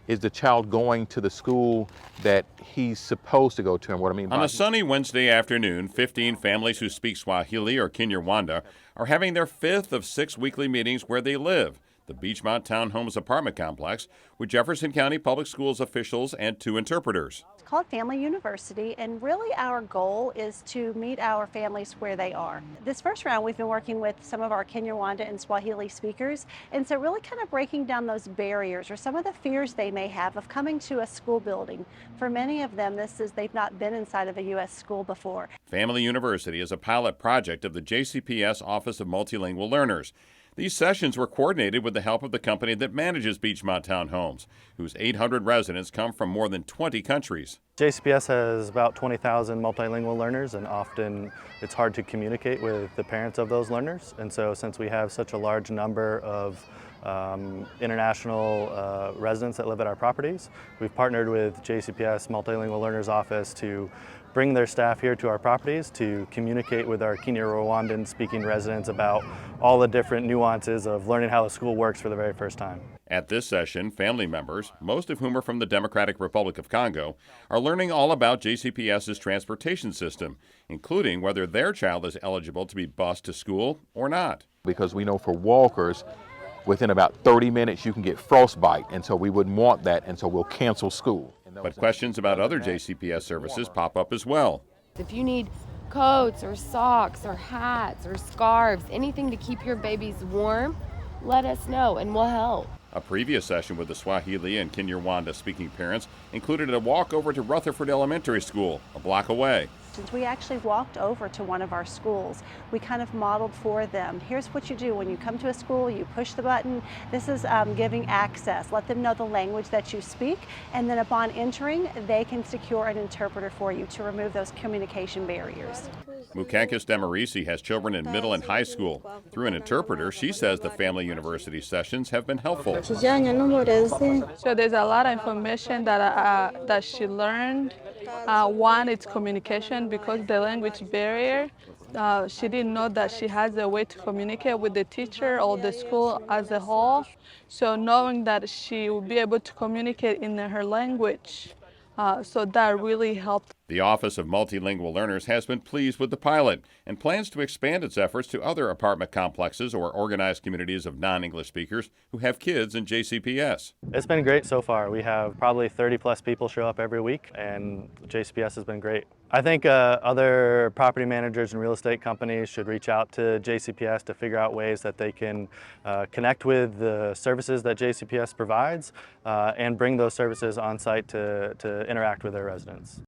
is the child going to the school that he's supposed to go to? And what I mean by On a sunny Wednesday afternoon, 15 families who speak Swahili or Kinyarwanda are having their fifth of 6 weekly meetings where they live, the Beachmont Townhomes apartment complex, with Jefferson County Public Schools officials and 2 interpreters. It's called Family University, and really our goal is to meet our families where they are. This first round, we've been working with some of our Kinyarwanda and Swahili speakers, and so really kind of breaking down those barriers or some of the fears they may have of coming to a school building. For many of them, this is they've not been inside of a U.S. school before. Family University is a pilot project of the JCPS Office of Multilingual Learners. These sessions were coordinated with the help of the company that manages Beachmont Townhomes, whose 800 residents come from more than 20 countries. JCPS has about 20,000 multilingual learners, and often it's hard to communicate with the parents of those learners. And so since we have such a large number of international residents that live at our properties, we've partnered with JCPS Multilingual Learners Office to bring their staff here to our properties to communicate with our Kinyarwandan speaking residents about all the different nuances of learning how the school works for the very first time. At this session, family members, most of whom are from the Democratic Republic of Congo, are learning all about JCPS's transportation system, including whether their child is eligible to be bused to school or not. because we know for walkers, within about 30 minutes you can get frostbite, and so we wouldn't want that, and so we'll cancel school. But questions about other JCPS services pop up as well. If you need coats or socks or hats or scarves, anything to keep your babies warm, let us know and we'll help. A previous session with the Swahili and Kinyarwanda speaking parents included a walk over to Rutherford Elementary School, a block away. We actually walked over to one of our schools. We kind of modeled for them. Here's what you do when you come to a school, you push the button. This is giving access. Let them know the language that you speak, and then upon entering, they can secure an interpreter for you to remove those communication barriers. Mukakis Demarisi has children in middle and high school. Through an interpreter, she says the Family University sessions have been helpful. So there's a lot of information that she learned. One, it's communication, because the language barrier. She didn't know that she has a way to communicate with the teacher or the school as a whole. So knowing that she will be able to communicate in her language, so that really helped. The Office of Multilingual Learners has been pleased with the pilot and plans to expand its efforts to other apartment complexes or organized communities of non-English speakers who have kids in JCPS. It's been great so far. We have probably 30 plus people show up every week, and JCPS has been great. I think other property managers and real estate companies should reach out to JCPS to figure out ways that they can connect with the services that JCPS provides and bring those services on site to interact with their residents.